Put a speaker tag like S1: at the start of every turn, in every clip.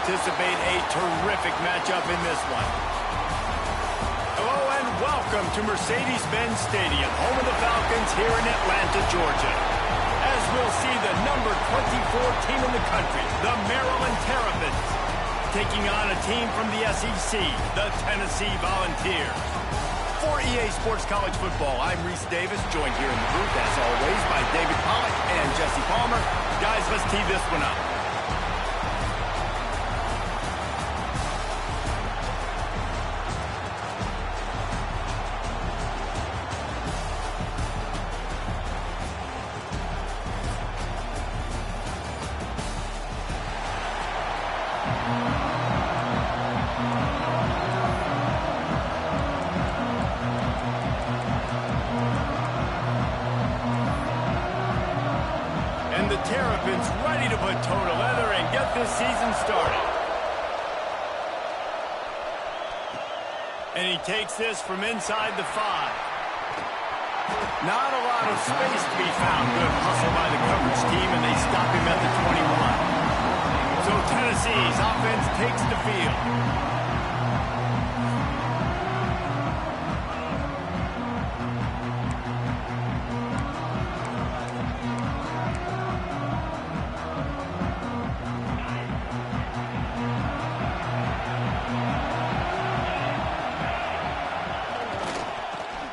S1: anticipate a terrific matchup in this one. Hello and welcome to Mercedes-Benz Stadium, home of the Falcons here in Atlanta, Georgia. As we'll see the number 24 team in the country, the Maryland Terrapins, taking on a team from the SEC, the Tennessee Volunteers. For EA Sports College Football, I'm Reese Davis, joined here in the booth, as always, by David Pollack and Jesse Palmer. Guys, let's tee this one up. And the Terrapins ready to put toe to leather and get this season started. And he takes this from inside the 5. Not a lot of space to be found. Good hustle by the coverage team, and they stop him at the 21. So Tennessee's offense takes the field.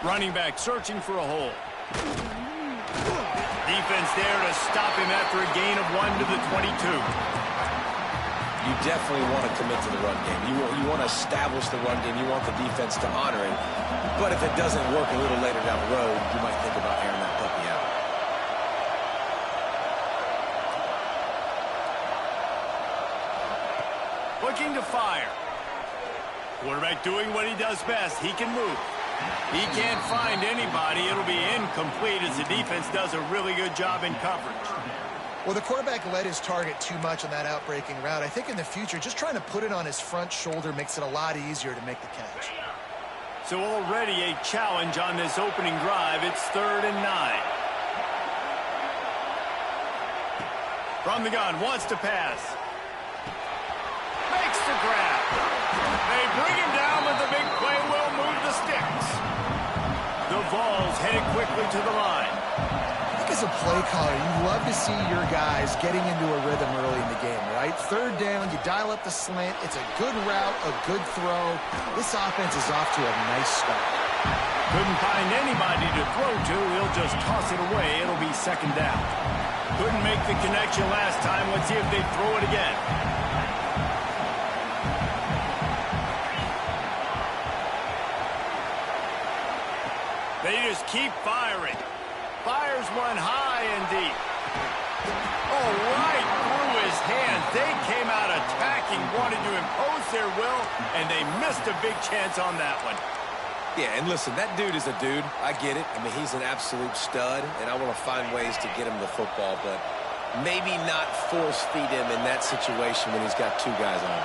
S1: Running back searching for a hole. Defense there to stop him after a gain of 1 to the 22.
S2: You definitely want to commit to the run game. You want to establish the run game. You want the defense to honor it. But if it doesn't work a little later down the road, you might think about airing that puppy out.
S1: Looking to fire. Quarterback doing what he does best. He can move. He can't find anybody. It'll be incomplete as the defense does a really good job in coverage.
S3: Well, the quarterback led his target too much on that outbreaking route. I think in the future, just trying to put it on his front shoulder makes it a lot easier to make the catch.
S1: So already a challenge on this opening drive. It's 3rd and 9. From the gun, wants to pass. Makes the grab. They bring him down with the big play. Will move the sticks. The Vols headed quickly to the line.
S3: I think as a play caller, you love to see your guys getting into a rhythm early in the game, right? 3rd down, you dial up the slant. It's a good route, a good throw. This offense is off to a nice start.
S1: Couldn't find anybody to throw to. He'll just toss it away. It'll be 2nd down. Couldn't make the connection last time. Let's see if they throw it again. They just keep firing. Fires one high and deep. Oh, right through his hands. They came out attacking, wanted to impose their will, and they missed a big chance on that one.
S2: Yeah, and listen, that dude is a dude. I get it. I mean, he's an absolute stud, and I want to find ways to get him the football, but maybe not force feed him in that situation when he's got 2 guys on.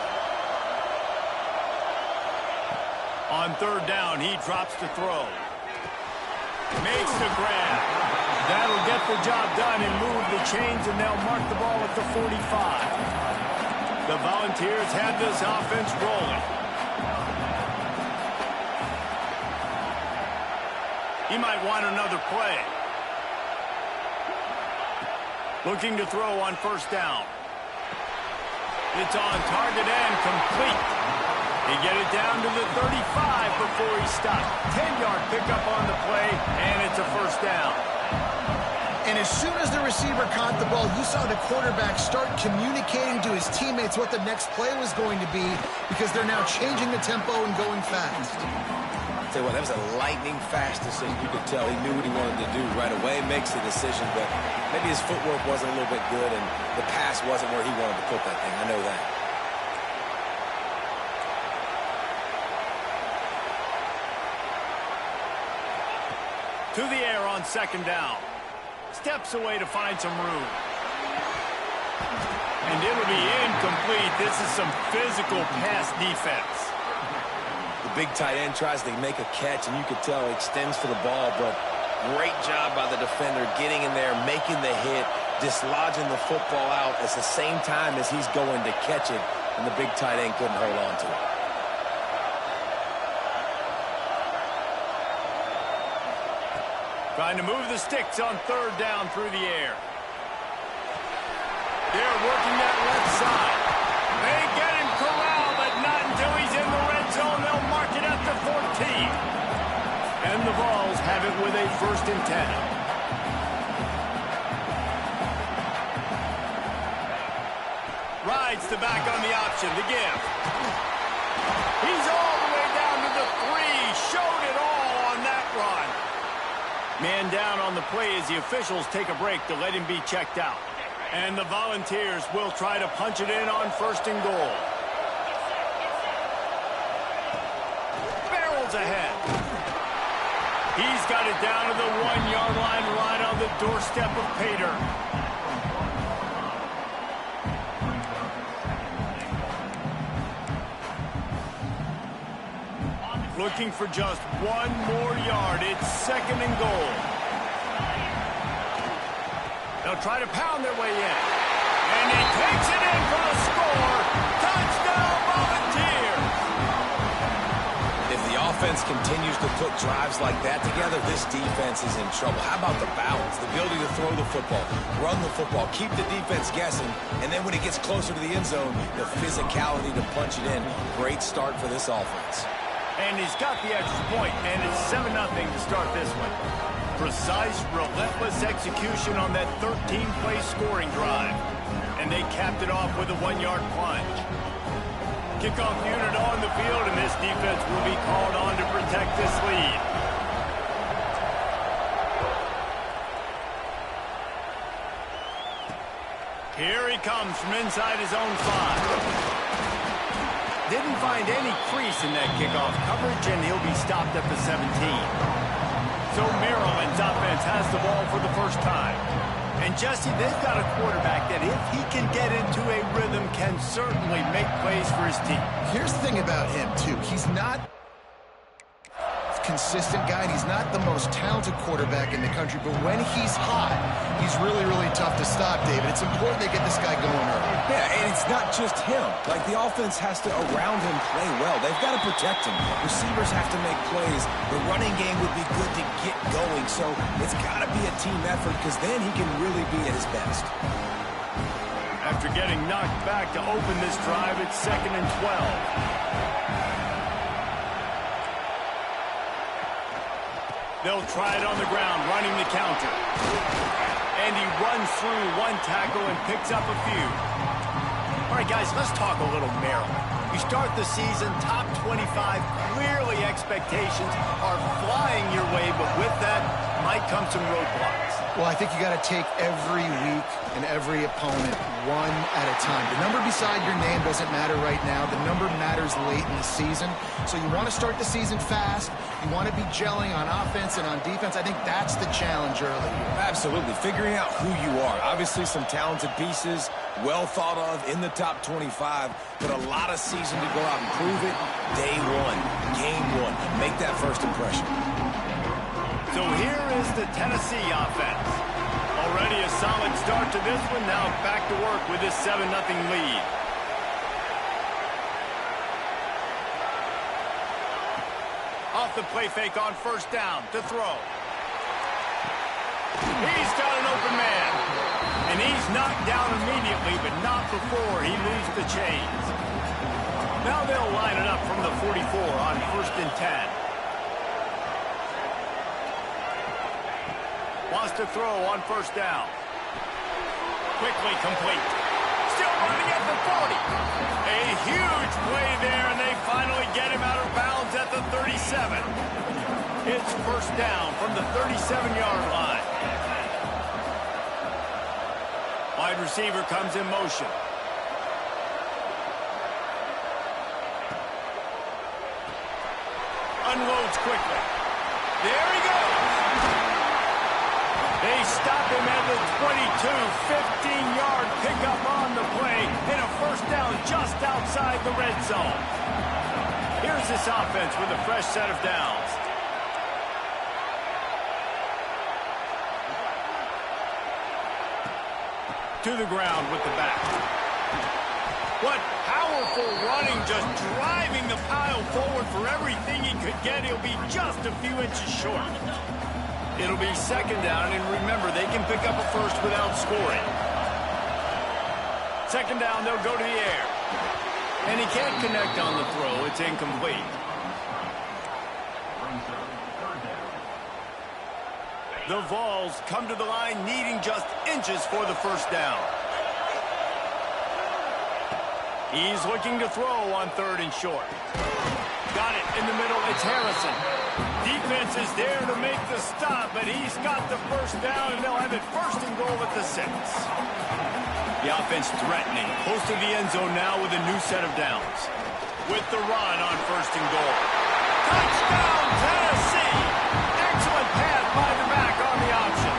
S1: On 3rd down, he drops to throw. Makes the grab. That'll get the job done and move the chains, and they'll mark the ball at the 45. The Volunteers have this offense rolling. He might want another play. Looking to throw on 1st down. It's on target and complete. He get it down to the 35 before he stopped. 10-yard pickup on the play, and it's a 1st down.
S3: And as soon as the receiver caught the ball, you saw the quarterback start communicating to his teammates what the next play was going to be because they're now changing the tempo and going fast.
S2: I'll tell you what, that was a lightning-fast decision. You could tell he knew what he wanted to do right away, makes the decision, but maybe his footwork wasn't a little bit good, and the pass wasn't where he wanted to put that thing. I know that.
S1: To the air on 2nd down. Steps away to find some room. And it'll be incomplete. This is some physical pass defense.
S2: The big tight end tries to make a catch, and you could tell he extends for the ball, but great job by the defender getting in there, making the hit, dislodging the football out at the same time as he's going to catch it. and the big tight end couldn't hold on to it.
S1: Trying to move the sticks on third down through the air. They're working that left side. They get him corralled, but not until he's in the red zone. They'll mark it at the 14. And the Vols have it with a 1st and 10. Rides the back on the option, the give. He's all the way down to the 3. Showed it all on that run. Man down on the play as the officials take a break to let him be checked out. And the Volunteers will try to punch it in on 1st and goal. Barrels ahead. He's got it down to the 1-yard line right on the doorstep of Pater. Looking for just 1 more yard. It's 2nd and goal. They'll try to pound their way in. And he takes it in for the score. Touchdown, Volunteers!
S2: If the offense continues to put drives like that together, this defense is in trouble. How about the balance, the ability to throw the football, run the football, keep the defense guessing, and then when it gets closer to the end zone, the physicality to punch it in. Great start for this offense.
S1: And he's got the extra point, and it's 7-0 to start this one. Precise, relentless execution on that 13-play scoring drive. And they capped it off with a 1-yard plunge. Kickoff unit on the field, and this defense will be called on to protect this lead. Here he comes from inside his own 5. Didn't find any crease in that kickoff coverage, and he'll be stopped at the 17. So Maryland's offense has the ball for the first time. And Jesse, they've got a quarterback that if he can get into a rhythm, can certainly make plays for his team.
S3: Here's the thing about him, too. He's not a consistent guy, and he's not the most talented quarterback in the country, but when he's hot, he's really, really tough to stop, David. It's important they get this guy going early.
S2: Yeah, and it's not just him. Like, the offense has to, around him, play well. They've got to protect him. Receivers have to make plays. The running game would be good to get going, so it's got to be a team effort, because then he can really be at his best.
S1: After getting knocked back to open this drive, it's 2nd and 12. They'll try it on the ground, running the counter. And he runs through 1 tackle and picks up a few. All right, guys, let's talk a little Maryland. You start the season top 25. Clearly expectations are flying your way, but with that might come some roadblocks.
S3: Well, I think you got to take every week and every opponent one at a time. The number beside your name doesn't matter right now. The number matters late in the season. So you want to start the season fast. You want to be gelling on offense and on defense. I think that's the challenge early.
S2: Absolutely. Figuring out who you are. Obviously some talented pieces, well thought of in the top 25, but a lot of season to go out and prove it. Day 1, game 1. Make that first impression.
S1: So here is the Tennessee offense. Already a solid start to this one. Now back to work with this 7-0 lead. Off the play fake on 1st down to throw. He's got an open man. And he's knocked down immediately, but not before he moves the chains. Now they'll line it up from the 44 on 1st and 10. Wants to throw on 1st down. Quickly complete. Still running at the 40. A huge play there, and they finally get him out of bounds at the 37. It's 1st down from the 37-yard line. Wide receiver comes in motion. Unloads quickly. There he goes. They stop him at the 22, 15-yard pickup on the play, and a 1st down just outside the red zone. Here's this offense with a fresh set of downs. To the ground with the back. What powerful running, just driving the pile forward for everything he could get. He'll be just a few inches short. It'll be second down, and remember, they can pick up a first without scoring. Second down, they'll go to the air. And he can't connect on the throw. It's incomplete. The Vols come to the line needing just inches for the first down. He's looking to throw on third and short. Got it in the middle. It's Harrison. Defense is there to make the stop, but he's got the first down, and they'll have it first and goal at the 6. The offense threatening. Close to the end zone now with a new set of downs. With the run on first and goal. Touchdown, Tennessee! Excellent pass by the back on the option.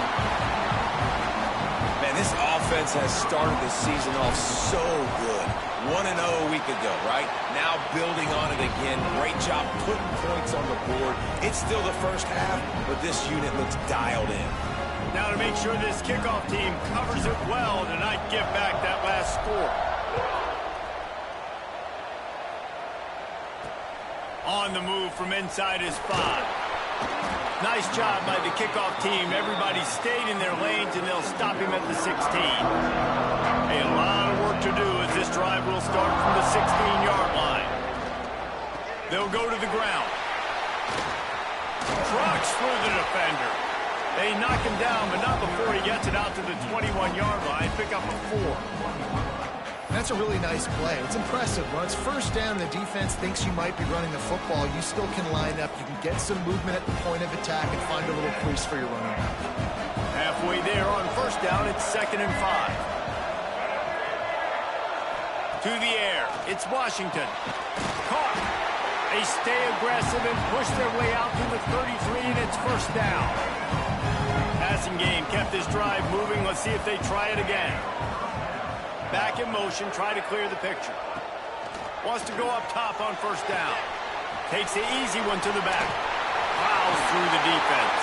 S2: Man, this offense has started the season off so good. 1-0 a week ago, right? Now building on it again. Great job putting points on the board. It's still the first half, but this unit looks dialed in.
S1: Now to make sure this kickoff team covers it well to not give back that last score. On the move from inside his 5. Nice job by the kickoff team. Everybody stayed in their lanes, and they'll stop him at the 16. A lot of work to do as this drive will start from the 16-yard line. They'll go to the ground. Trucks through the defender. They knock him down, but not before he gets it out to the 21-yard line. Pick up a 4.
S3: That's a really nice play. It's impressive. When it's first down and the defense thinks you might be running the football, you still can line up. You can get some movement at the point of attack and find a little crease for your running back.
S1: Halfway there on first down, it's 2nd and 5. To the air, it's Washington. Caught. They stay aggressive and push their way out to the 33, and it's first down. Passing game kept this drive moving. Let's see if they try it again. Back in motion, try to clear the picture. Wants to go up top on first down. Takes the easy one to the back. Plows through the defense.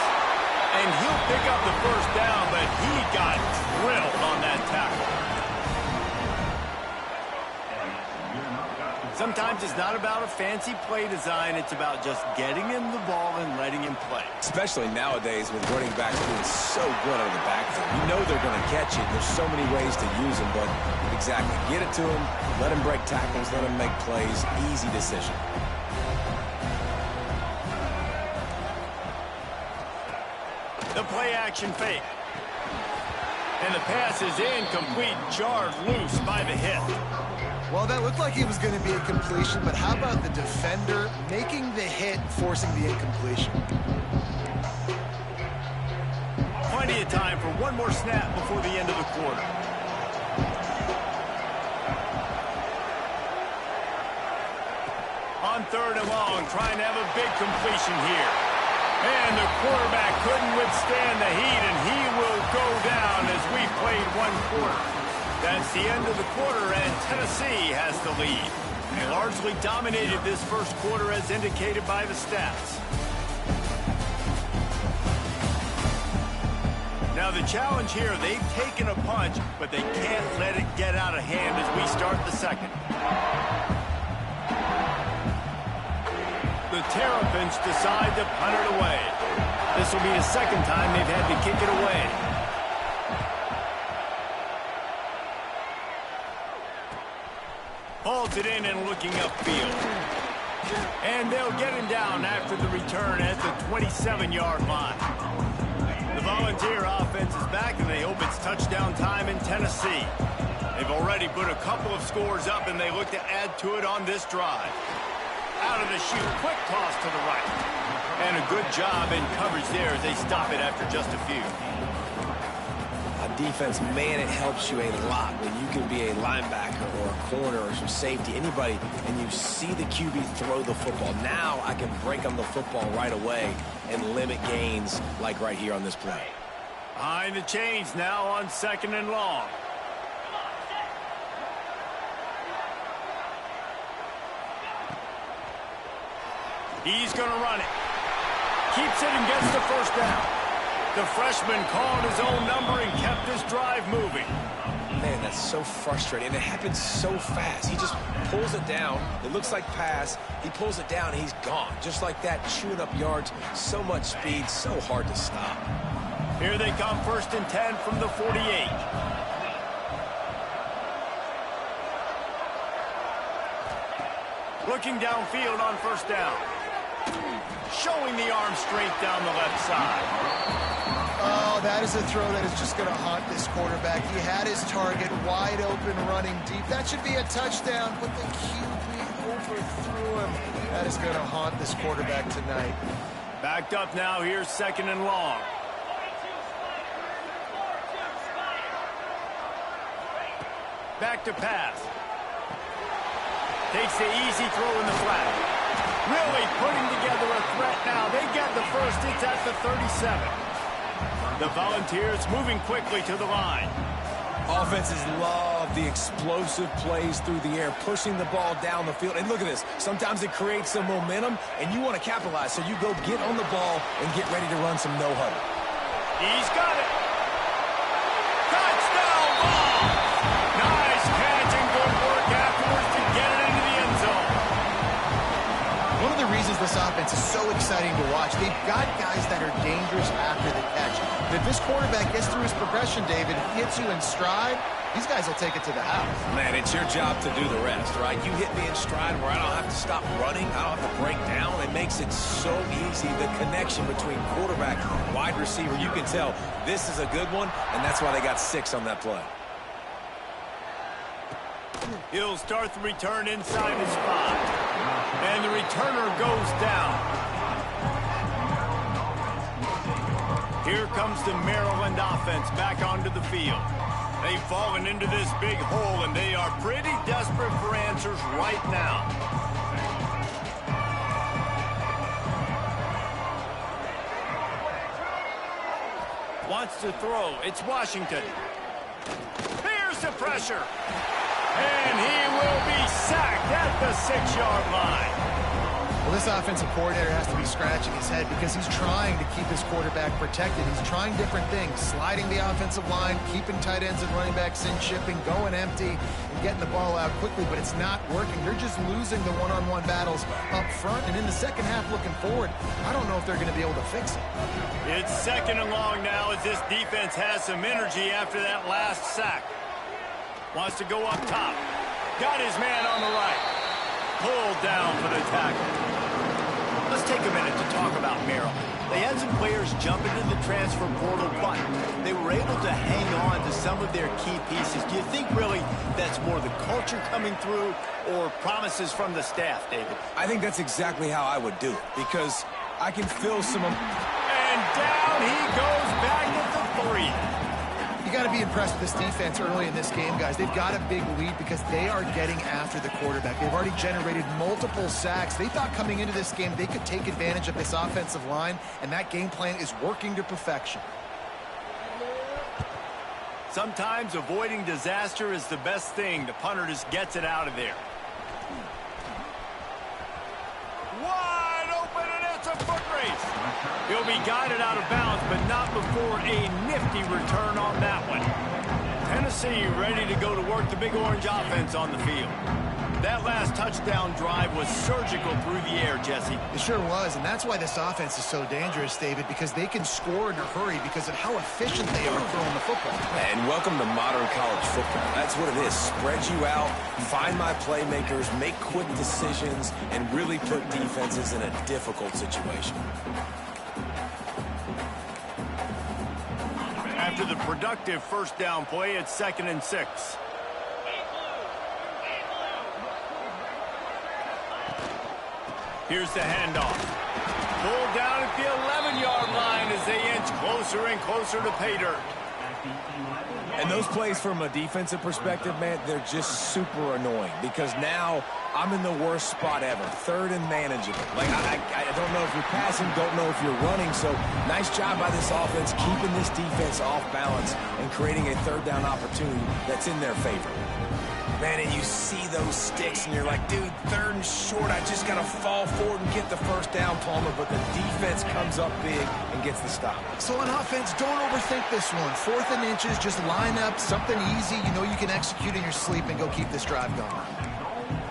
S1: And he'll pick up the first down, but he got drilled on that tackle. Sometimes it's not about a fancy play design. It's about just getting him the ball and letting him play.
S2: Especially nowadays with running backs being so good out of the backfield. You know they're going to catch it. There's so many ways to use them, but exactly. Get it to him, let him break tackles, let him make plays. Easy decision.
S1: The play action fake. And the pass is incomplete, jarred loose by the hit.
S3: Well, that looked like it was going to be a completion, but how about the defender making the hit, forcing the incompletion?
S1: Plenty of time for one more snap before the end of the quarter. On third and long, trying to have a big completion here. And the quarterback couldn't withstand the heat, and he will go down as we played one quarter. That's the end of the quarter, and Tennessee has the lead. They largely dominated this first quarter as indicated by the stats. Now the challenge here, they've taken a punch, but they can't let it get out of hand as we start the second. The Terrapins decide to punt it away. This will be the second time they've had to kick it away. Holds it in and looking upfield. And they'll get him down after the return at the 27-yard line. The Volunteer offense is back, and they hope it's touchdown time in Tennessee. They've already put a couple of scores up, and they look to add to it on this drive. Out of the chute, quick toss to the right. And a good job in coverage there as they stop it after just a few.
S2: Defense, man, it helps you a lot when you can be a linebacker or a corner or some safety, anybody, and you see the QB throw the football. Now I can break on the football right away and limit gains like right here on this play.
S1: Behind the chains now on 2nd and long. He's going to run it. Keeps it and gets the first down. The freshman called his own number and kept this drive moving.
S2: Man, that's so frustrating. And it happens so fast. He just pulls it down. It looks like pass. He pulls it down, and he's gone. Just like that, chewing up yards. So much speed, so hard to stop.
S1: Here they come, 1st and 10 from the 48. Looking downfield on 1st down. Showing the arm strength down the left side.
S3: Oh, that is a throw that is just going to haunt this quarterback. He had his target wide open, running deep. That should be a touchdown, but the QB overthrew him. That is going to haunt this quarterback tonight.
S1: Backed up now. Here's 2nd and long. Back to pass. Takes the easy throw in the flat. Really putting together a threat now. They get the first. It's at the 37. The Volunteers moving quickly to the line.
S2: Offenses love the explosive plays through the air, pushing the ball down the field. And look at this. Sometimes it creates some momentum, and you want to capitalize. So you go get on the ball and get ready to run some no-huddle.
S1: He's got it. Touchdown ball. Nice catch and good work afterwards to get it into the end zone.
S3: One of the reasons this offense is so exciting to watch, they've got guys that are dangerous after the catch. But if this quarterback gets through his progression, David, hits you in stride, these guys will take it to the house.
S2: Man, it's your job to do the rest, right? You hit me in stride where I don't have to stop running. I don't have to break down. It makes it so easy. The connection between quarterback and wide receiver, you can tell this is a good one, and that's why they got 6 on that play.
S1: He'll start the return inside his 5. And the returner goes down. Here comes the Maryland offense back onto the field. They've fallen into this big hole, and they are pretty desperate for answers right now. Wants to throw. It's Washington. Here's the pressure. And he will be sacked at the 6-yard line.
S3: Well, this offensive coordinator has to be scratching his head because he's trying to keep his quarterback protected. He's trying different things, sliding the offensive line, keeping tight ends and running backs in, chipping, going empty, and getting the ball out quickly, but it's not working. They're just losing the one-on-one battles up front, and in the second half looking forward, I don't know if they're going to be able to fix it.
S1: It's 2nd and long now as this defense has some energy after that last sack. Wants to go up top. Got his man on the right. Pulled down for the tackle. Let's take a minute to talk about Maryland. They had some players jump into the transfer portal, but they were able to hang on to some of their key pieces. Do you think really that's more the culture coming through or promises from the staff, David?
S2: I think that's exactly how I would do it because I can feel some...
S1: And down he goes back at the 3.
S3: You got to be impressed with this defense early in this game, guys. They've got a big lead because they are getting after the quarterback. They've already generated multiple sacks. They thought coming into this game they could take advantage of this offensive line, and that game plan is working to perfection.
S1: Sometimes avoiding disaster is the best thing. The punter just gets it out of there. Wide open, and it's a foot race. He'll be guided out of bounds, but not before a nifty return on that one. Tennessee ready to go to work the Big Orange offense on the field. That last touchdown drive was surgical through the air, Jesse.
S3: It sure was, and that's why this offense is so dangerous, David, because they can score in a hurry because of how efficient they are throwing the football.
S2: And welcome to modern college football. That's what it is. Spread you out, find my playmakers, make quick decisions, and really put defenses in a difficult situation.
S1: After the productive first down play, it's 2nd and 6. Here's the handoff. Pulled down at the 11-yard line as they inch closer and closer to pay dirt.
S2: And those plays from a defensive perspective, man, they're just super annoying because now I'm in the worst spot ever. 3rd and manageable. Like, I don't know if you're passing, don't know if you're running. So nice job by this offense keeping this defense off balance and creating a 3rd down opportunity that's in their favor. Man, and you see those sticks, and you're like, dude, 3rd and short, I just got to fall forward and get the first down, Palmer, but the defense comes up big and gets the stop.
S3: So on offense, don't overthink this one. 4th and inches, just line up, something easy you know you can execute in your sleep and go keep this drive going.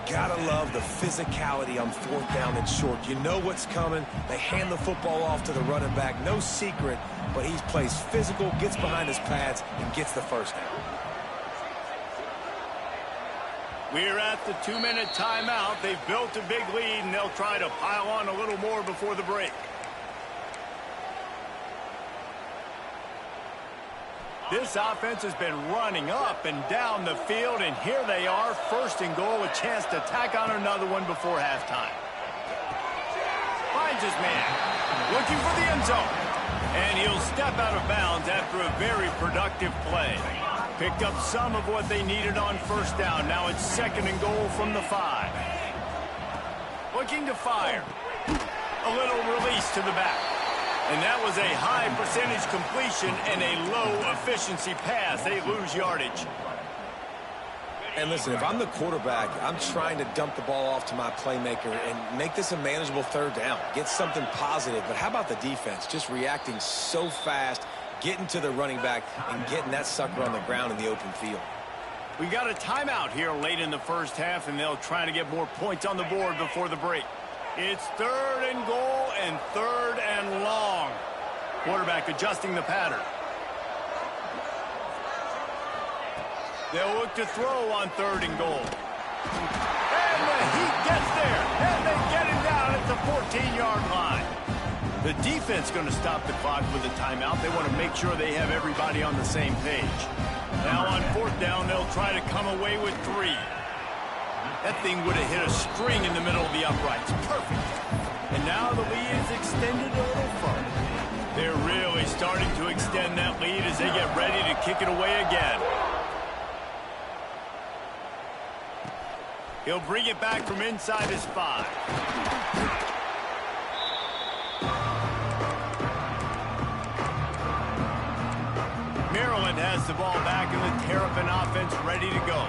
S2: Gotta love the physicality on 4th down and short. You know what's coming. They hand the football off to the running back. No secret, but he plays physical, gets behind his pads, and gets the first down.
S1: We're at the 2-minute timeout. They've built a big lead, and they'll try to pile on a little more before the break. This offense has been running up and down the field, and here they are, 1st and goal, a chance to tack on another one before halftime. Finds his man, looking for the end zone, and he'll step out of bounds after a very productive play. Picked up some of what they needed on 1st down. Now it's 2nd and goal from the 5. Looking to fire. A little release to the back. And that was a high percentage completion and a low efficiency pass. They lose yardage.
S2: And listen, if I'm the quarterback, I'm trying to dump the ball off to my playmaker and make this a manageable 3rd down. Get something positive. But how about the defense? Just reacting so fast, getting to the running back and getting that sucker on the ground in the open field.
S1: We got a timeout here late in the 1st half, and they'll try to get more points on the board before the break. It's 3rd and goal and 3rd and long. Quarterback adjusting the pattern. They'll look to throw on 3rd and goal. And the Heat gets there, and they get him down at the 14-yard line. The defense going to stop the clock with a timeout. They want to make sure they have everybody on the same page. Now on 4th down, they'll try to come away with 3. That thing would have hit a string in the middle of the uprights. Perfect. And now the lead is extended a little further. They're really starting to extend that lead as they get ready to kick it away again. He'll bring it back from inside his 5. Maryland has the ball back and the Terrapin offense ready to go.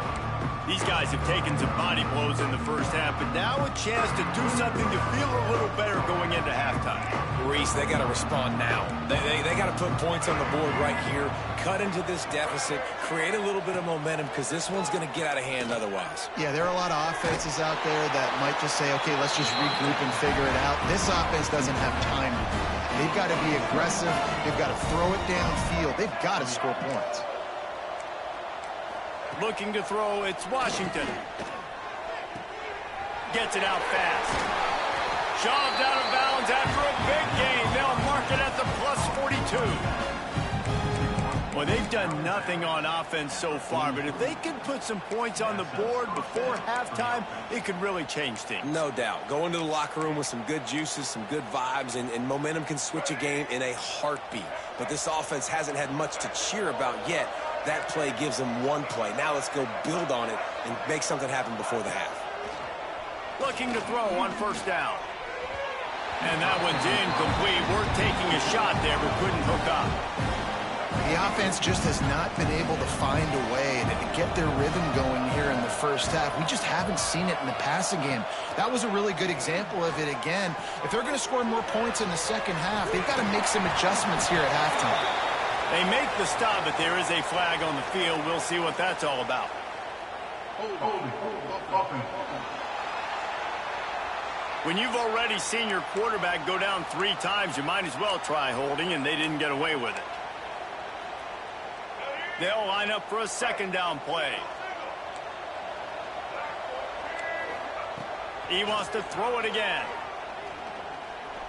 S1: These guys have taken some body blows in the 1st half, but now a chance to do something to feel a little better going into halftime.
S2: Reese, they got to respond now. They got to put points on the board right here, cut into this deficit, create a little bit of momentum, because this one's going to get out of hand otherwise.
S3: Yeah, there are a lot of offenses out there that might just say, okay, let's just regroup and figure it out. This offense doesn't have time to do that. They've got to be aggressive. They've got to throw it downfield. They've got to score points.
S1: Looking to throw, it's Washington. Gets it out fast. Shoved out of bounds after a big gain. They'll mark it at the +42. Well, they've done nothing on offense so far, but if they can put some points on the board before halftime, it could really change things.
S2: No doubt. Go into the locker room with some good juices, some good vibes, and momentum can switch a game in a heartbeat. But this offense hasn't had much to cheer about yet. That play gives them one play. Now let's go build on it and make something happen before the half.
S1: Looking to throw on 1st down. And that one's incomplete. We're taking a shot there, but couldn't hook up.
S3: The offense just has not been able to find a way to get their rhythm going here in the 1st half. We just haven't seen it in the passing game. That was a really good example of it again. If they're going to score more points in the 2nd half, they've got to make some adjustments here at halftime.
S1: They make the stop, but there is a flag on the field. We'll see what that's all about. When you've already seen your quarterback go down 3 times, you might as well try holding, and they didn't get away with it. They'll line up for a 2nd down play. He wants to throw it again.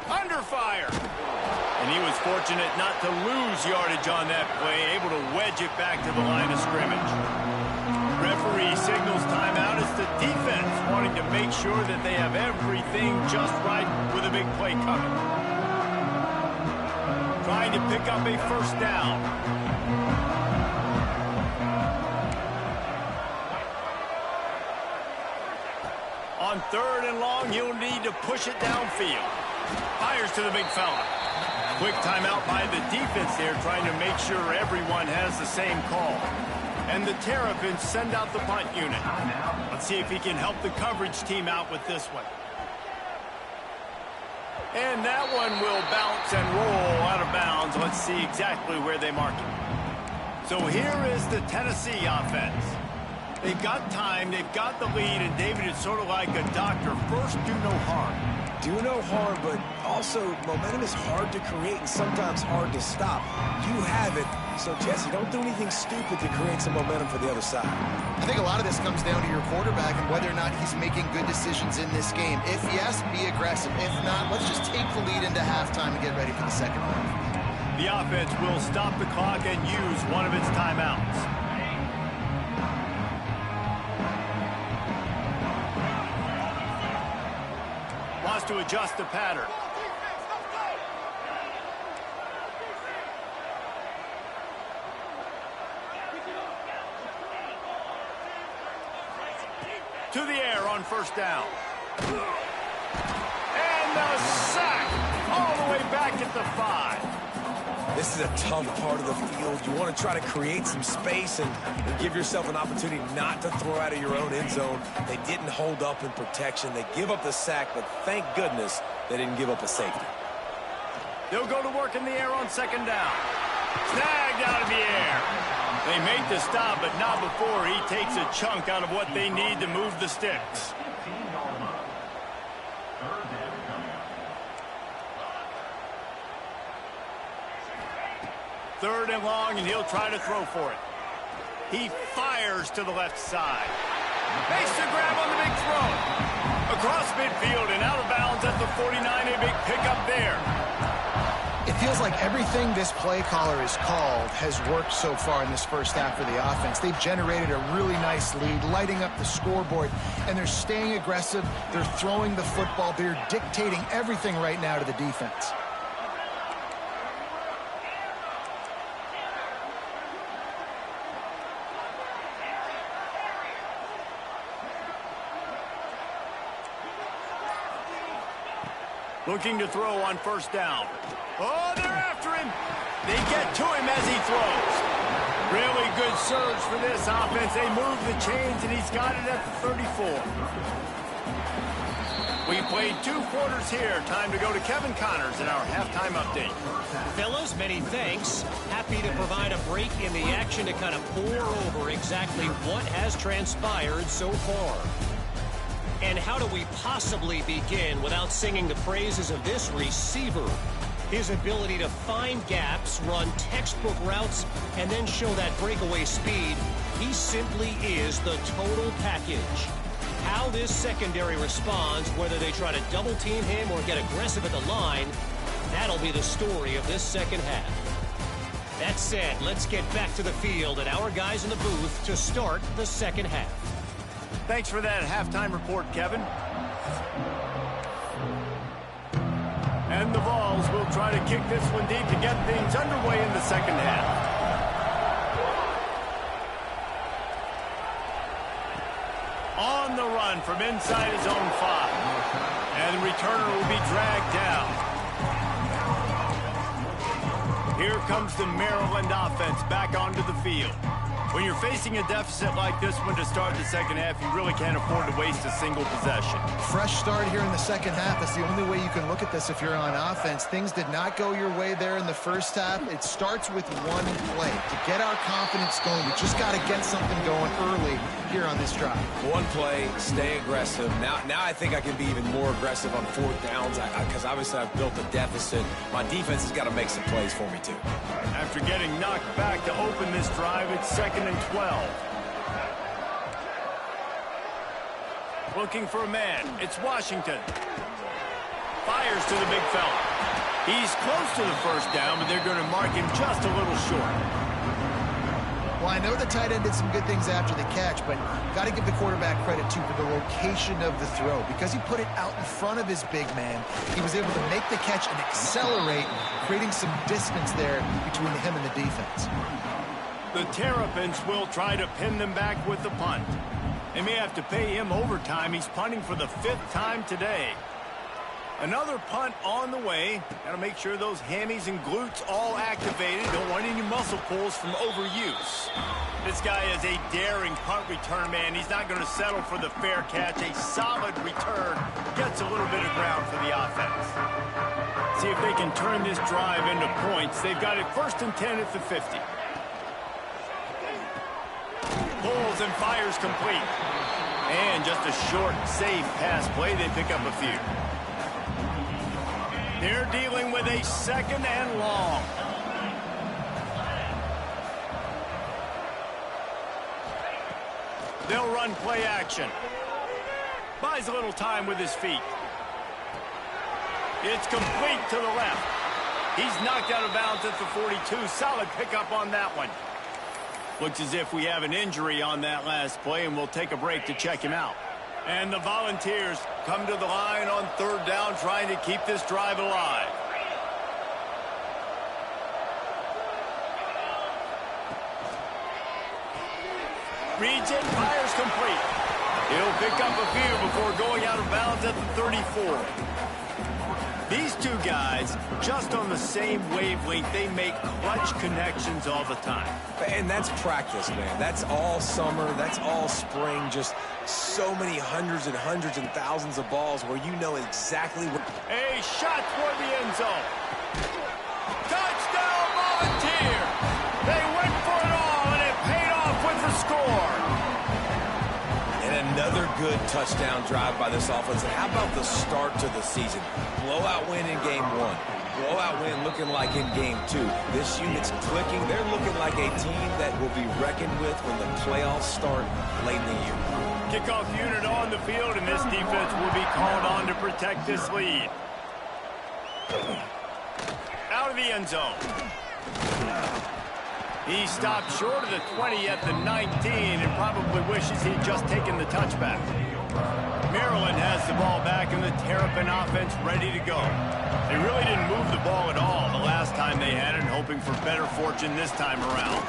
S1: Under fire. And he was fortunate not to lose yardage on that play, able to wedge it back to the line of scrimmage. Referee signals timeout. It's the defense wanting to make sure that they have everything just right with a big play coming. Trying to pick up a 1st down. On 3rd and long, he'll need to push it downfield. Fires to the big fella. Quick timeout by the defense there, trying to make sure everyone has the same call. And the Terrapins send out the punt unit. Let's see if he can help the coverage team out with this one. And that one will bounce and roll out of bounds. Let's see exactly where they mark it. So here is the Tennessee offense. They've got time, they've got the lead, and David, it's sort of like a doctor. First, do no harm.
S2: Do no harm, but also momentum is hard to create and sometimes hard to stop. You have it, so Jesse, don't do anything stupid to create some momentum for the other side.
S3: I think a lot of this comes down to your quarterback and whether or not he's making good decisions in this game. If yes, be aggressive. If not, let's just take the lead into halftime and get ready for the second half.
S1: The offense will stop the clock and use one of its timeouts. Wants to adjust the pattern. To the air on first down. And the sack all the way back at the 5.
S2: This is a tough part of the field. You want to try to create some space and give yourself an opportunity not to throw out of your own end zone. They didn't hold up in protection. They give up the sack, but thank goodness they didn't give up a safety.
S1: They'll go to work in the air on second down. Snagged out of the air. They make the stop, but not before he takes a chunk out of what they need to move the sticks. Third and long, and he'll try to throw for it. He fires to the left side. Makes the grab on the big throw. Across midfield and out of bounds at the 49. A big pickup there.
S3: It feels like everything this play caller has called has worked so far in this first half for the offense. They've generated a really nice lead, lighting up the scoreboard, and they're staying aggressive. They're throwing the football. They're dictating everything right now to the defense.
S1: Looking to throw on first down. Oh, they're after him. They get to him as he throws. Really good surge for this offense. They move the chains, and he's got it at the 34. We played 2 quarters here. Time to go to Kevin Connors in our halftime update.
S4: Fellas, many thanks. Happy to provide a break in the action to kind of pour over exactly what has transpired so far. And how do we possibly begin without singing the praises of this receiver? His ability to find gaps, run textbook routes, and then show that breakaway speed. He simply is the total package. How this secondary responds, whether they try to double team him or get aggressive at the line, that'll be the story of this second half. That said, let's get back to the field and our guys in the booth to start the second half.
S1: Thanks for that halftime report, Kevin. And the Vols will try to kick this one deep to get things underway in the second half. On the run from inside his own 5. And the returner will be dragged down. Here comes the Maryland offense back onto the field. When you're facing a deficit like this one to start the second half, you really can't afford to waste a single possession.
S3: Fresh start here in the second half. That's the only way you can look at this if you're on offense. Things did not go your way there in the first half. It starts with one play. To get our confidence going, we just got to get something going early here on this drive.
S2: One play, stay aggressive. Now I think I can be even more aggressive on 4th downs because obviously I've built a deficit. My defense has got to make some plays for me too.
S1: After getting knocked back to open this drive, it's 2nd and 12. Looking for a man. It's Washington. Fires to the big fella. He's close to the first down, but they're going to mark him just a little short.
S3: Well, I know the tight end did some good things after the catch, but got to give the quarterback credit, too, for the location of the throw. Because he put it out in front of his big man, he was able to make the catch and accelerate, creating some distance there between him and the defense.
S1: The Terrapins will try to pin them back with the punt. They may have to pay him overtime. He's punting for the 5th time today. Another punt on the way. Got to make sure those hammies and glutes all activated. Don't want any muscle pulls from overuse. This guy is a daring punt return man. He's not going to settle for the fair catch. A solid return gets a little bit of ground for the offense. See if they can turn this drive into points. They've got it 1st and 10 at the 50. Pulls and fires complete. And just a short, safe pass play. They pick up a few. They're dealing with a 2nd and long. They'll run play action. Buys a little time with his feet. It's complete to the left. He's knocked out of bounds at the 42. Solid pickup on that one. Looks as if we have an injury on that last play, and we'll take a break to check him out. And the Volunteers come to the line on 3rd down, trying to keep this drive alive. Reads it, fires complete. He'll pick up a few before going out of bounds at the 34. These two guys, just on the same wavelength, they make clutch connections all the time.
S2: And that's practice, man. That's all summer. That's all spring. Just so many hundreds and thousands of balls where you know exactly what.
S1: A shot toward the end zone. Touchdown, Volunteer! They went for it all, and it paid off with the score.
S2: And another good touchdown drive by this offense. And how about the start to the season? Blowout win in game 1. Blowout win looking like in game 2. This unit's clicking. They're looking like a team that will be reckoned with when the playoffs start late in the year.
S1: Kickoff unit on the field, and this defense will be called on to protect this lead. Out of the end zone. He stopped short of the 20 at the 19 and probably wishes he'd just taken the touchback. Maryland has the ball back and the Terrapin offense ready to go. They really didn't move the ball at all the last time they had it, hoping for better fortune this time around.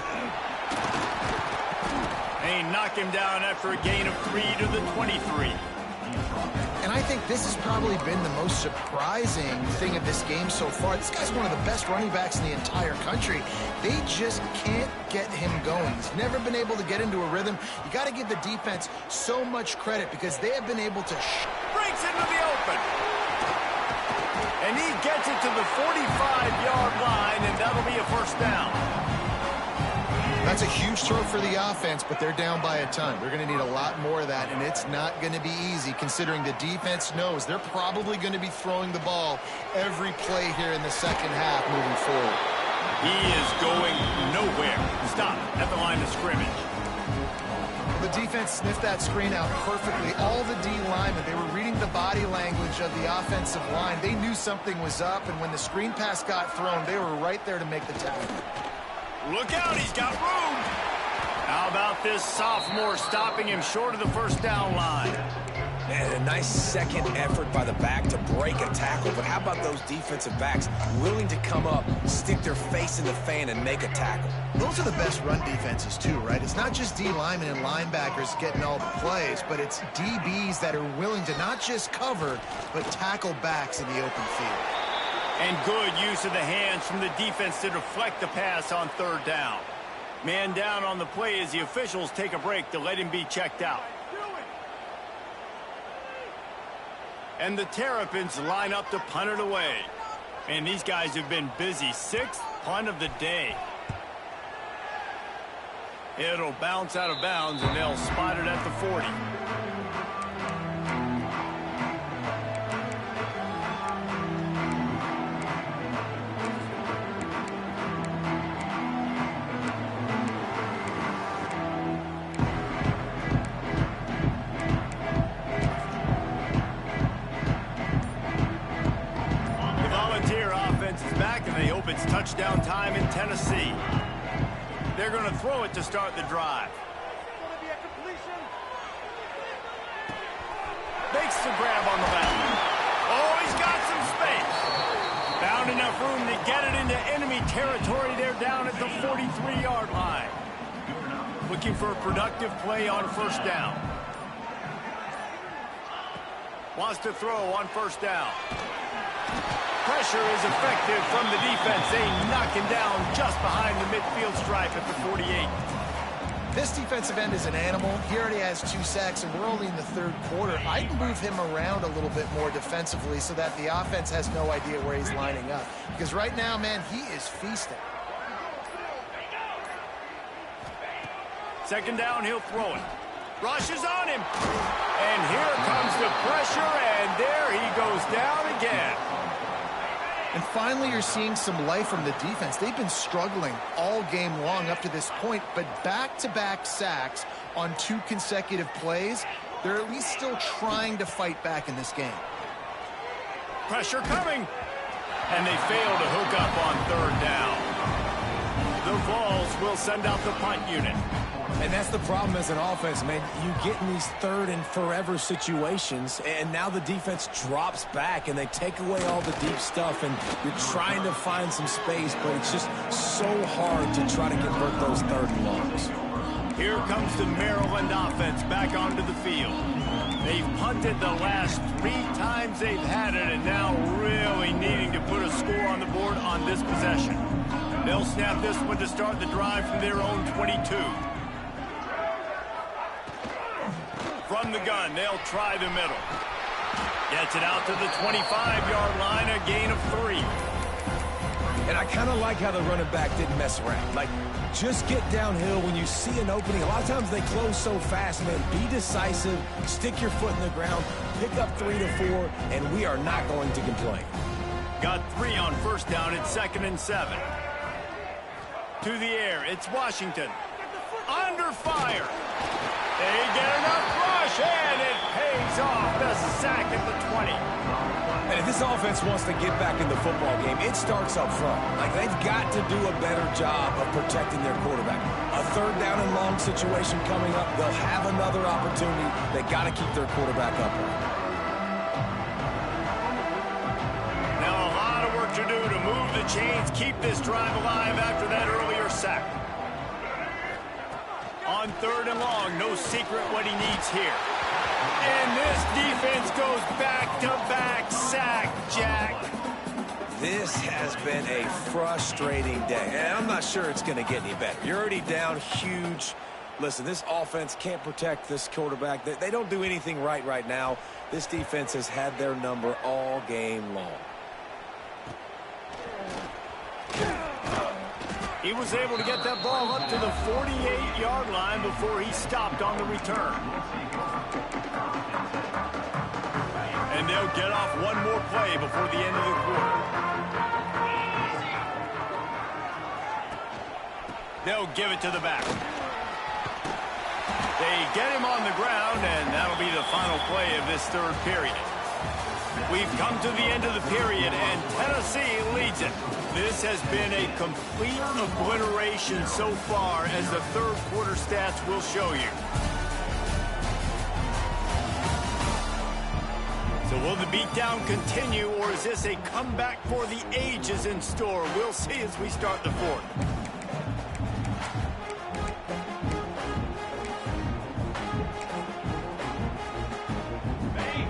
S1: They knock him down after a gain of 3 to the 23.
S3: And I think this has probably been the most surprising thing of this game so far. This guy's one of the best running backs in the entire country. They just can't get him going. He's never been able to get into a rhythm. You got to give the defense so much credit because they have been able to
S1: breaks into the open. And he gets it to the 45-yard line, and that'll be a 1st down.
S3: That's a huge throw for the offense, but they're down by a ton. They're going to need a lot more of that, and it's not going to be easy considering the defense knows they're probably going to be throwing the ball every play here in the 2nd half moving forward.
S1: He is going nowhere. Stop at the line of scrimmage.
S3: Well, the defense sniffed that screen out perfectly. All the D linemen, they were reading the body language of the offensive line. They knew something was up, and when the screen pass got thrown, they were right there to make the tackle.
S1: Look out, he's got room. How about this sophomore stopping him short of the 1st down line?
S2: And a nice second effort by the back to break a tackle. But how about those defensive backs willing to come up, stick their face in the fan, and make a tackle?
S3: Those are the best run defenses, too, right? It's not just D linemen and linebackers getting all the plays, but it's DBs that are willing to not just cover, but tackle backs in the open field.
S1: And good use of the hands from the defense to deflect the pass on 3rd down. Man down on the play as the officials take a break to let him be checked out. And the Terrapins line up to punt it away. And these guys have been busy. 6th punt of the day. It'll bounce out of bounds, and they'll spot it at the 40. It's touchdown time in Tennessee. They're going to throw it to start the drive. Makes the grab on the left. Oh, he's got some space. Found enough room to get it into enemy territory. They're down at the 43-yard line. Looking for a productive play on 1st down. Wants to throw on 1st down. Pressure is effective from the defense. They knock him down just behind the midfield stripe at the 48.
S3: This defensive end is an animal. He already has 2 sacks, and we're only in the 3rd quarter. I'd move him around a little bit more defensively so that the offense has no idea where he's lining up. Because right now, man, he is feasting.
S1: Second down, he'll throw it. Rush is on him. And here comes the pressure, and there he goes down again.
S3: And finally, you're seeing some life from the defense. They've been struggling all game long up to this point, but back-to-back sacks on 2 consecutive plays, they're at least still trying to fight back in this game.
S1: Pressure coming. And they fail to hook up on 3rd down. The Vols will send out the punt unit.
S2: And that's the problem as an offense, man. You get in these 3rd and forever situations, and now the defense drops back, and they take away all the deep stuff, and you're trying to find some space, but it's just so hard to try to convert those 3rd and longs.
S1: Here comes the Maryland offense back onto the field. They've punted the last 3 times they've had it, and now really needing to put a score on the board on this possession. They'll snap this one to start the drive from their own 22. From the gun, they'll try the middle. Gets it out to the 25-yard line, a gain of 3.
S2: And I kind of like how the running back didn't mess around. Like, just get downhill when you see an opening. A lot of times they close so fast, man. Be decisive, stick your foot in the ground, pick up 3 to 4, and we are not going to complain.
S1: Got 3 on 1st down. It's 2nd and 7. To the air, it's Washington. Under fire. They get enough rush, and it pays off. The sack at the 20.
S2: And if this offense wants to get back in the football game, it starts up front. Like, they've got to do a better job of protecting their quarterback. A 3rd down and long situation coming up. They'll have another opportunity. They got to keep their quarterback upright.
S1: Now a lot of work to do to move the chains, keep this drive alive after that earlier sack. On 3rd and long, no secret what he needs here. And this defense goes back-to-back sack, Jack.
S2: This has been a frustrating day, and I'm not sure it's going to get any better. You're already down huge. Listen, this offense can't protect this quarterback. They don't do anything right now. This defense has had their number all game long.
S1: He was able to get that ball up to the 48-yard line before he stopped on the return. And they'll get off one more play before the end of the quarter. They'll give it to the back. They get him on the ground, and that'll be the final play of this 3rd period. We've come to the end of the period, and Tennessee leads it. This has been a complete obliteration so far, as the 3rd quarter stats will show you. So will the beatdown continue, or is this a comeback for the ages in store? We'll see as we start the 4th.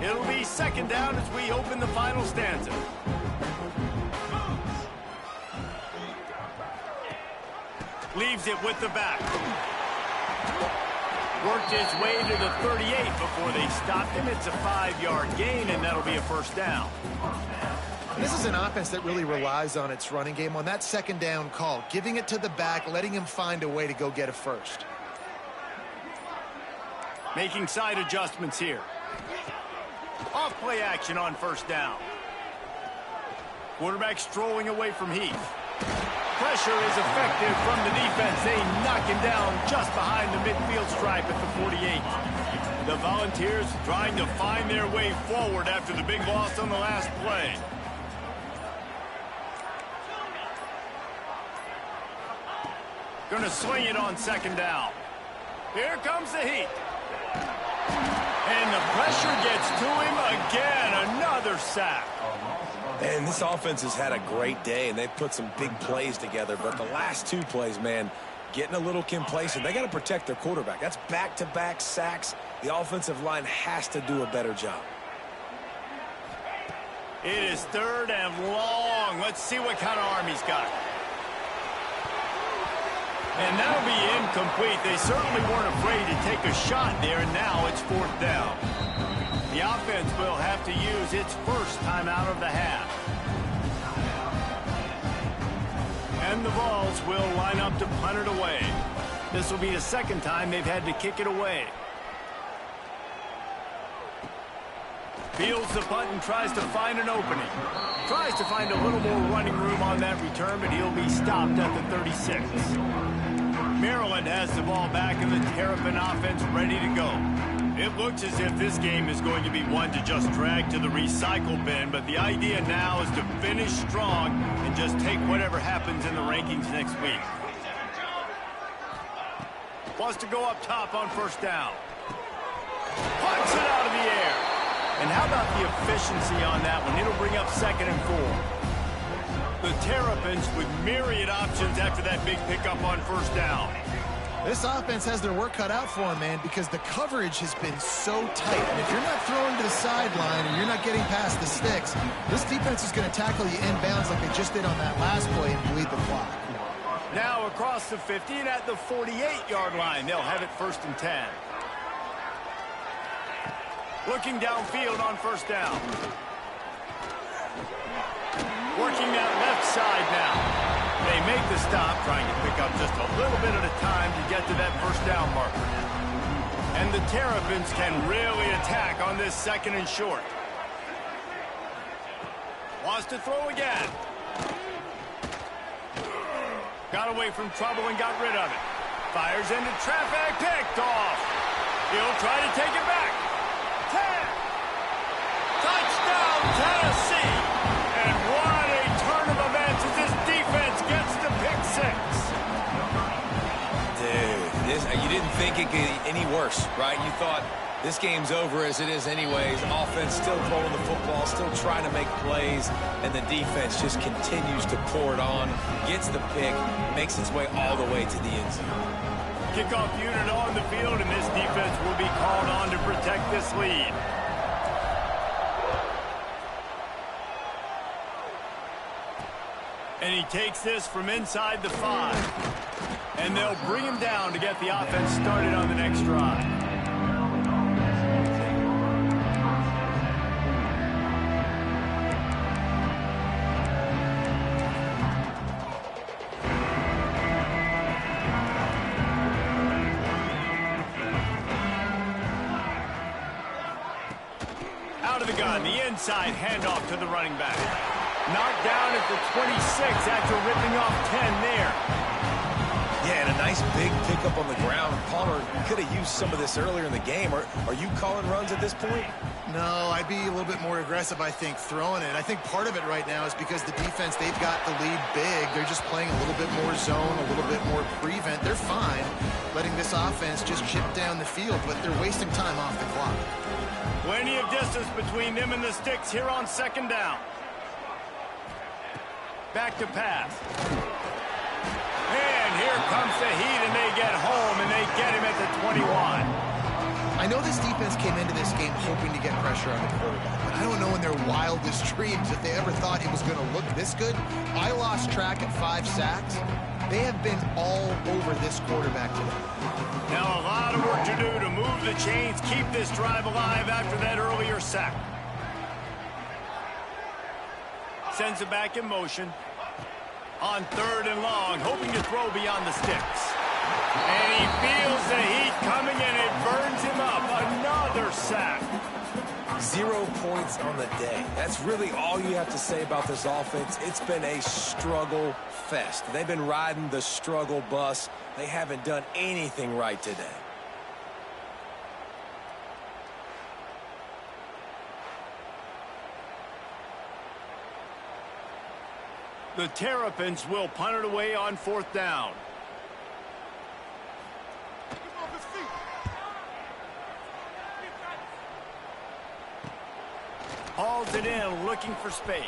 S1: It'll be 2nd down as we open the final stanza. Leaves it with the back. Worked his way to the 38 before they stopped him. It's a 5-yard gain, and that'll be a 1st down.
S3: This is an offense that really relies on its running game. On that 2nd down call, giving it to the back, letting him find a way to go get a 1st.
S1: Making side adjustments here. Off play action on 1st down. Quarterback strolling away from Heath. Pressure is effective from the defense. They knock him down just behind the midfield stripe at the 48. The Volunteers trying to find their way forward after the big loss on the last play. Going to swing it on 2nd down. Here comes the Heat. And the pressure gets to him again. Another sack.
S2: And this offense has had a great day, and they've put some big plays together. But the last 2 plays, man, getting a little complacent. They got to protect their quarterback. That's back-to-back sacks. The offensive line has to do a better job.
S1: It is 3rd and long. Let's see what kind of arm he's got. And that'll be incomplete. They certainly weren't afraid to take a shot there, and now it's 4th down. The offense will have to use its first timeout of the half. And the Vols will line up to punt it away. This will be the 2nd time they've had to kick it away. Fields the punt and tries to find an opening. Tries to find a little more running room on that return, but he'll be stopped at the 36. Maryland has the ball back and the Terrapin offense ready to go. It looks as if this game is going to be one to just drag to the recycle bin, but the idea now is to finish strong and just take whatever happens in the rankings next week. Wants to go up top on 1st down. Punts it out of the air. And how about the efficiency on that one? It'll bring up 2nd and 4. The Terrapins with myriad options after that big pickup on 1st down.
S3: This offense has their work cut out for them, man, because the coverage has been so tight. And if you're not throwing to the sideline and you're not getting past the sticks, this defense is going to tackle you inbounds like they just did on that last play and bleed the clock.
S1: Now across the 50 and at the 48-yard line, they'll have it 1st and 10. Looking downfield on 1st down. Working that left side now. They make the stop, trying to pick up just a little bit at a time to get to that 1st down marker. And the Terrapins can really attack on this 2nd and short. Wants to throw again. Got away from trouble and got rid of it. Fires into traffic, picked off. He'll try to take it back. 10. Touchdown, Tennessee. And what a turn of events as this defense gets the pick 6.
S2: Dude, you didn't think it could get any worse, right? You thought this game's over as it is anyways. Offense still throwing the football, still trying to make plays, and the defense just continues to pour it on, gets the pick, makes its way all the way to the end zone.
S1: Kickoff unit on the field, and this defense will be called on to protect this lead. And he takes this from inside the 5. And they'll bring him down to get the offense started on the next drive. Out of the gun, the inside handoff to the running back. Knocked down at the 26 after ripping off 10 there.
S2: Yeah, and a nice big pickup on the ground. Palmer could have used some of this earlier in the game. Are you calling runs at this point?
S3: No, I'd be a little bit more aggressive, I think, throwing it. I think part of it right now is because the defense, they've got the lead big. They're just playing a little bit more zone, a little bit more prevent. They're fine letting this offense just chip down the field, but they're wasting time off the clock.
S1: Plenty of distance between them and the sticks here on 2nd down. Back to pass. And here comes the heat, and they get home, and they get him at the 21.
S3: I know this defense came into this game hoping to get pressure on the quarterback, but I don't know in their wildest dreams if they ever thought it was going to look this good. I lost track at 5 sacks. They have been all over this quarterback today.
S1: Now a lot of work to do to move the chains, keep this drive alive after that earlier sack. Sends it back in motion. On 3rd and long, hoping to throw beyond the sticks. And he feels the heat coming, and it burns him up. Another sack.
S2: 0 points on the day. That's really all you have to say about this offense. It's been a struggle fest. They've been riding the struggle bus. They haven't done anything right today.
S1: The Terrapins will punt it away on 4th down. Hauls it in, looking for space.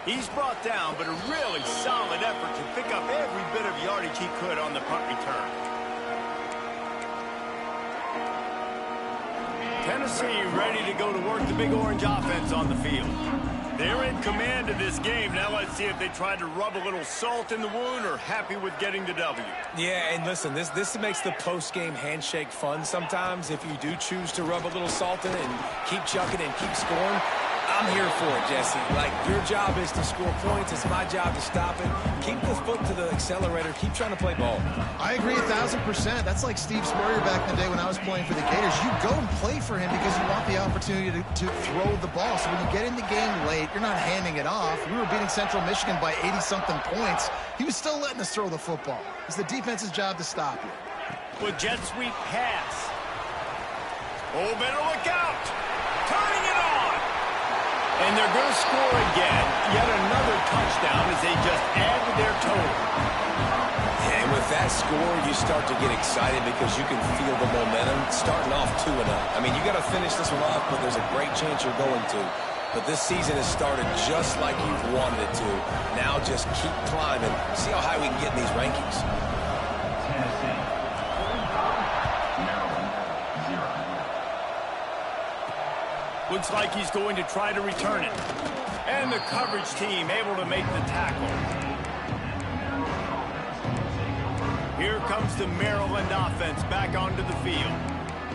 S1: He's brought down, but a really solid effort to pick up every bit of yardage he could on the punt return. Tennessee ready to go to work the Big Orange offense on the field. They're in command of this game. Now let's see if they try to rub a little salt in the wound or happy with getting the W.
S2: Yeah, and listen, this makes the post-game handshake fun sometimes if you do choose to rub a little salt in it and keep chucking and keep scoring. I'm here for it, Jesse. Like, your job is to score points. It's my job to stop it. Keep the foot to the accelerator. Keep trying to play ball.
S3: I agree 1,000%. That's like Steve Spurrier back in the day when I was playing for the Gators. You go and play for him because you want the opportunity to throw the ball. So when you get in the game late, you're not handing it off. We were beating Central Michigan by 80-something points. He was still letting us throw the football. It's the defense's job to stop you.
S1: With jet sweep pass. Oh, better look out. Turning it on. And they're going to score again. Yet another touchdown as they just add to their total.
S2: And with that score, you start to get excited because you can feel the momentum starting off 2-0. I mean, you got to finish this one off, but there's a great chance you're going to. But this season has started just like you've wanted it to. Now just keep climbing. See how high we can get in these rankings.
S1: Looks like he's going to try to return it. And the coverage team able to make the tackle. Here comes the Maryland offense back onto the field.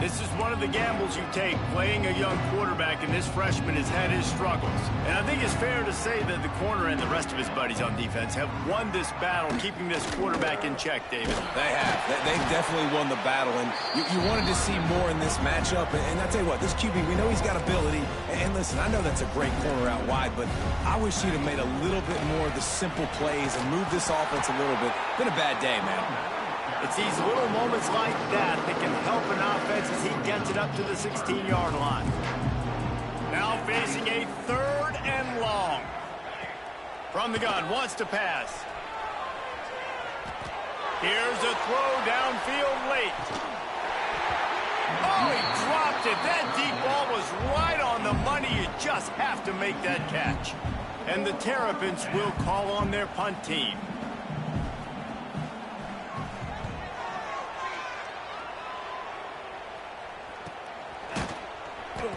S1: This is one of the gambles you take, playing a young quarterback, and this freshman has had his struggles. And I think it's fair to say that the corner and the rest of his buddies on defense have won this battle, keeping this quarterback in check, David.
S2: They have. They've definitely won the battle, and you wanted to see more in this matchup. And I tell you what, this QB, we know he's got ability. And listen, I know that's a great corner out wide, but I wish he'd have made a little bit more of the simple plays and moved this offense a little bit. Been a bad day, man.
S1: It's these little moments like that that can help an offense as he gets it up to the 16-yard line. Now facing a 3rd and long. From the gun, wants to pass. Here's a throw downfield late. Oh, he dropped it. That deep ball was right on the money. You just have to make that catch. And the Terrapins will call on their punt team.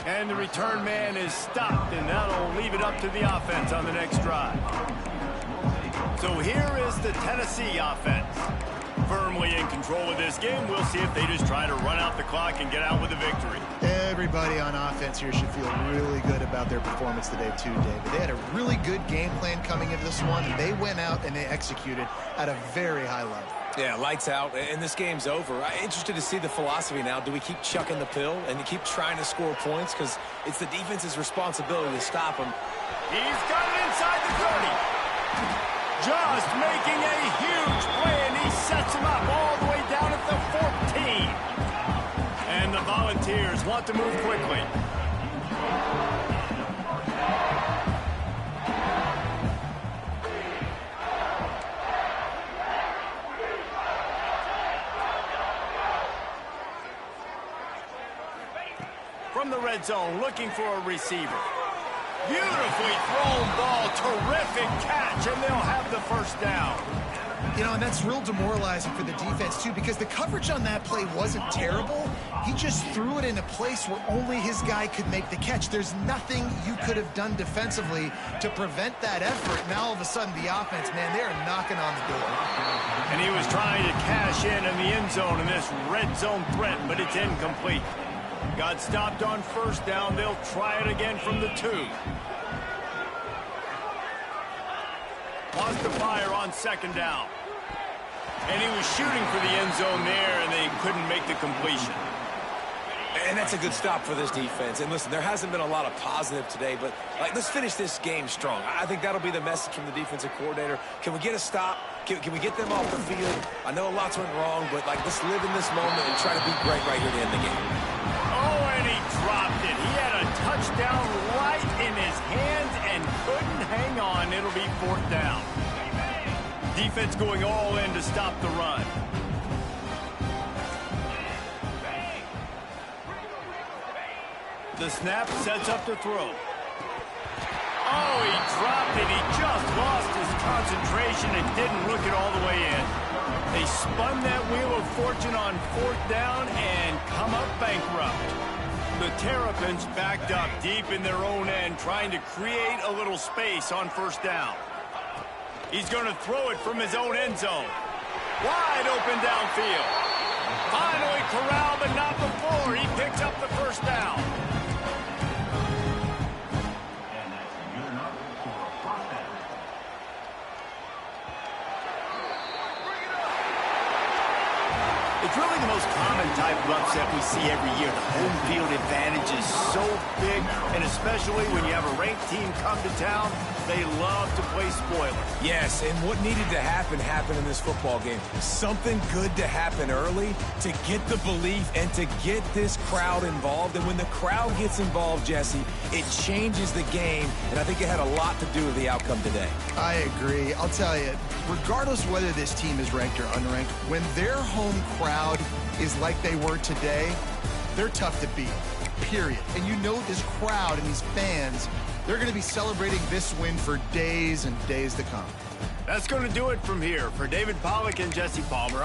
S1: And the return man is stopped, and that'll leave it up to the offense on the next drive. So here is the Tennessee offense. Firmly in control of this game. We'll see if they just try to run out the clock and get out with a victory.
S3: Everybody on offense here should feel really good about their performance today too, David. They had a really good game plan coming into this one, and they went out and they executed at a very high level.
S2: Yeah, lights out, and this game's over. I'm interested to see the philosophy now. Do we keep chucking the pill and keep trying to score points? Because it's the defense's responsibility to stop them.
S1: He's got it inside the 30. Just making a huge play, and he sets him up all the way down at the 14. And the Volunteers want to move quickly. From the red zone, looking for a receiver. Beautifully thrown ball, terrific catch, and they'll have the first down.
S3: You know, and that's real demoralizing for the defense, too, because the coverage on that play wasn't terrible. He just threw it in a place where only his guy could make the catch. There's nothing you could have done defensively to prevent that effort. Now, all of a sudden, the offense, man, they are knocking on the door.
S1: And he was trying to cash in the end zone in this red zone threat, but it's incomplete. Got stopped on first down. They'll try it again from the 2. Wants to fire on second down. And he was shooting for the end zone there, and they couldn't make the completion.
S2: And that's a good stop for this defense. And listen, there hasn't been a lot of positive today, but let's finish this game strong. I think that'll be the message from the defensive coordinator. Can we get a stop? Can we get them off the field? I know lots went wrong, but let's live in this moment and try to be great right here to end the game.
S1: Oh, and he dropped it. He had a touchdown right in his hands and couldn't hang on. It'll be 4th down. Defense going all in to stop the run. The snap sets up the throw. Oh, he dropped it. He just lost his concentration and didn't look it all the way in. They spun that wheel of fortune on 4th down and come up bankrupt. The Terrapins backed up deep in their own end, trying to create a little space on first down. He's going to throw it from his own end zone. Wide open downfield. Finally corralled, but not before. He picks up the first down. It's really the most common type of upset we see every year. The home field advantage is so big, and especially when you have a ranked team come to town, they love to play spoiler.
S2: Yes, and what needed to happen happened in this football game. Something good to happen early to get the belief and to get this crowd involved. And when the crowd gets involved, Jesse, it changes the game, and I think it had a lot to do with the outcome today.
S3: I agree. I'll tell you, regardless whether this team is ranked or unranked, when their home crowd is like they were today, they're tough to beat, period. And you know this crowd and these fans, they're going to be celebrating this win for days and days to come.
S1: That's going to do it from here. For David Pollack and Jesse Palmer,